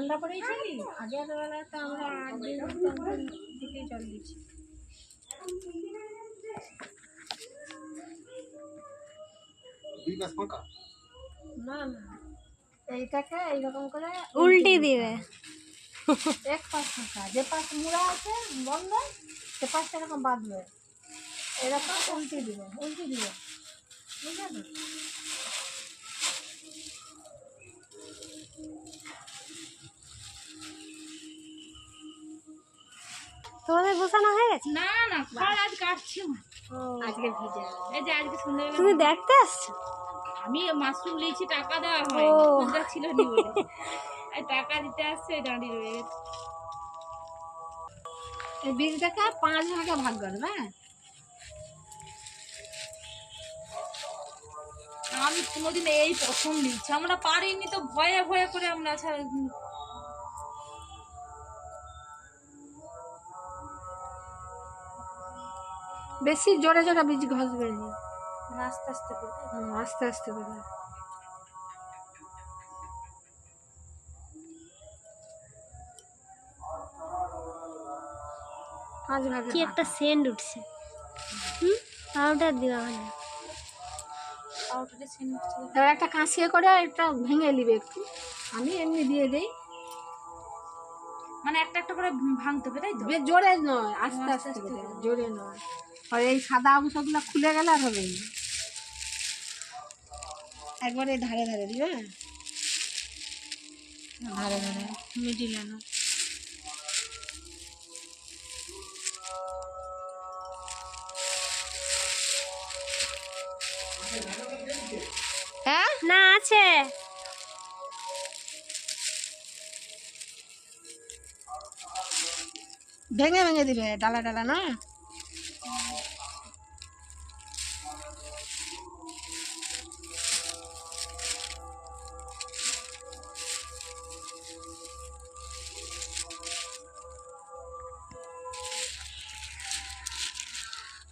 ঠান্ডা পড়েছিলি আগের বেলা তো আমরা 8 দিন থেকে জল দিচ্ছি। না না এইটাকে এইরকম করে উল্টে দিবে। এক পাশ ফাঁকা, যে পাশ মুড়া আছে বন্ধ সে পাশটা এরকম বাঁধবে, এরকম উল্টে দিবে বুঝলে তো? তোমাদের গোছানো হয়ে গেছে? না না খড় আজ কাটছি। আজকে ভিজে এই যে আজকে সন্ধ্যাবেলা তুমি দেখতে আসছো? আমি মাশরুম নিয়েছি, টাকা দেওয়া হয় না ছিল নি বলে আর টাকা দিতে আসছে দাঁড়িয়ে রয়ে গেছে। এই বীজটাকে 5 ভাগে ভাগ করবে। আমি কোনোদিন এই প্রথম নিচ্ছি, আমরা পারিনি তো ভয়ে ভয়ে করে আমরা বেশি জোরে জোরে বীজ ঘষবে না, আস্তে আস্তে করে। আস্তে আস্তে করে। কি একটা সেন্ট উঠছে। পাউডার দিবা মানে এবার একটা কাঁচিয়ে করে এটা ভেঙে নিবে একটু, আমি এমনি দিয়ে দেই। মানে একটা একটা করে ভাঙতে হবে তাই তো? জোরে নয়, আস্তে আস্তে করে, জোরে নয়। আর এই সাদা অংশগুলো খুলে গেলে আর হবে না। একবারে ধারে ধারে দিবে, ধারে ধারে মিডিলে না। হ্যাঁ না আছে। ভেঙে ভেঙে দিবে ডালা ডালা না।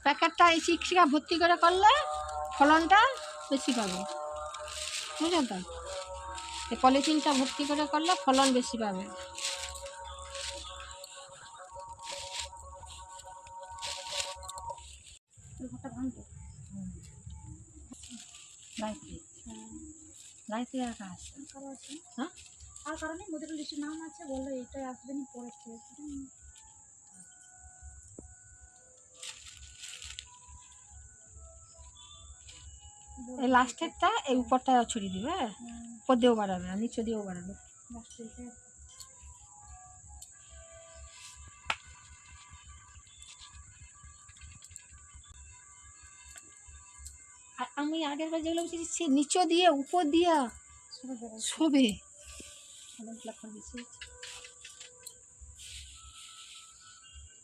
প্যাকেটটা এই শিক্ষিকা ভর্তি করে করলে ফলনটা বেশি পাবে, বুঝলেন তো? এই পলিথিনটা ভর্তি করে করলে ফলন বেশি পাবে। গায়ত্রী আর আছে, হ্যাঁ আর কারণে মোদের লিস্টের নাম আছে, বললো এইটাই আসবে না পরে এই লাস্টেরটা এই উপরটা ছড়িয়ে দিবে, উপর দিয়েও বাড়াবে আর নিচে দিয়েও বাড়াবে। আর আমি আগের বার যেগুলো বলছি সে নিচে দিয়ে উপর দিয়া শোবে,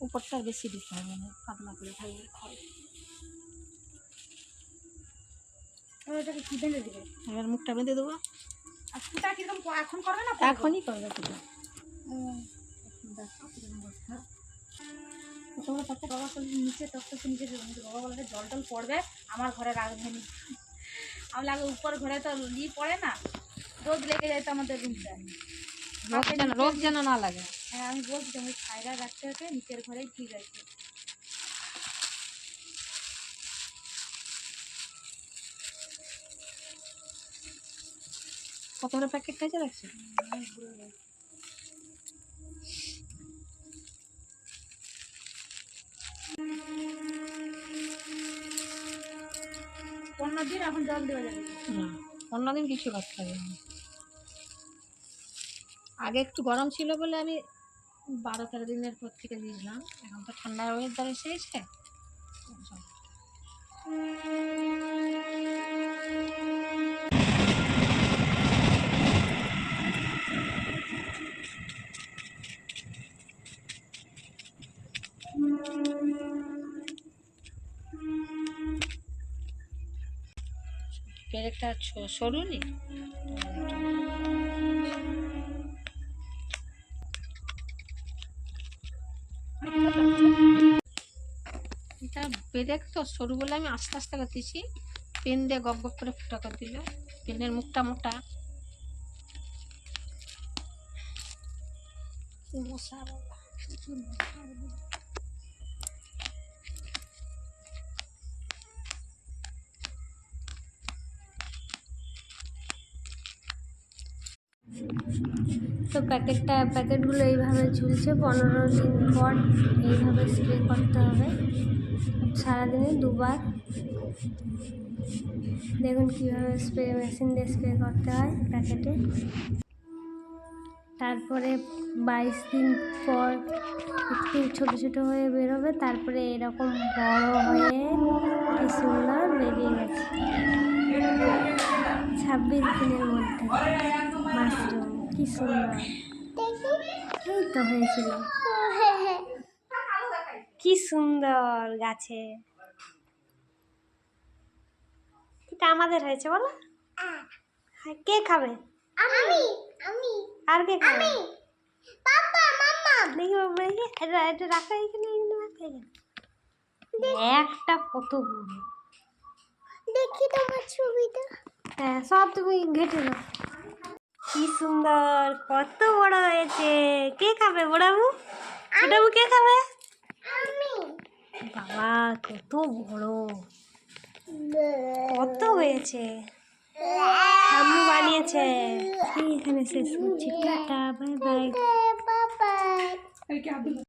উপরটা বেশি দিতে হবে না, পাতলা করে থাকবে খড়। এটাকে কি বেঁধে দিবে? এবার মুখটা বেঁধে দেবো। আর ফুটা কিরকম এখন করবে না? এখনই করবে ফুটা। তোমরা তখন বাবা নিচে তখন নিচে বাবা বলে জল টল পড়বে আমার ঘরে রাখবে না। আমি লাগে উপর ঘরে তো ই পড়ে না, রোদ লেগে যায় তো আমাদের রুমটা। রোদ যেন না লাগে। হ্যাঁ আমি বলছি তুমি ছায়রা রাখতে হবে, নিচের ঘরেই ঠিক আছে। কত বড় প্যাকেট খাইছে রাখছে? 15 দিন এখন জল দেওয়া যাবে না, 15 দিন কিছু করতে হবে না। আগে একটু গরম ছিল বলে আমি 12-13 দিনের পর থেকে দিয়েছিলাম, এখন তো ঠান্ডা ওয়েদার এসেছে। পেরেকটা সরু নি, এটা পেরেক তো সরু বলে আমি আস্তে আস্তে করতেছি। পেন দিয়ে গপ গপ করে ফুটা করে দিলে, পেনের মুখটা মোটা। মশা বাবা, কি মশা বাবা। তো প্যাকেটগুলো এইভাবে ঝুলছে। 15 দিন পর এইভাবে স্প্রে করতে হবে, সারাদিনে 2 বার। দেখুন কীভাবে স্প্রে মেশিন দিয়ে স্প্রে করতে হয় প্যাকেটে। তারপরে 22 দিন পর একটু ছোটো ছোটো হয়ে বেরোবে, তারপরে এরকম বড় হয়ে কি সুন্দর বেরিয়ে গেছে 26 দিনের মধ্যে। মাশরুম কি সুন্দর, এই তো হয়েছিল কি সুন্দর গাছে। এটা আমাদের হয়েছে বলো। হ্যাঁ, কে খাবে? আর কে খাবে? দেখি বাবা, দেখি এটা রাখা এখানে, একটা কত বড়, দেখি তোমার ছবিটা। হ্যাঁ, সব তুমি ঘেটে নাও। কি সুন্দর, কত বড় হয়েছে। কে খাবে? বড়াবু, ছোটাবু কে খাবে? বাবা কত বড়, কত হয়েছে। ঠাম্মু বানিয়েছে। এখানে শেষ করছি, টাটা, বাই বাই।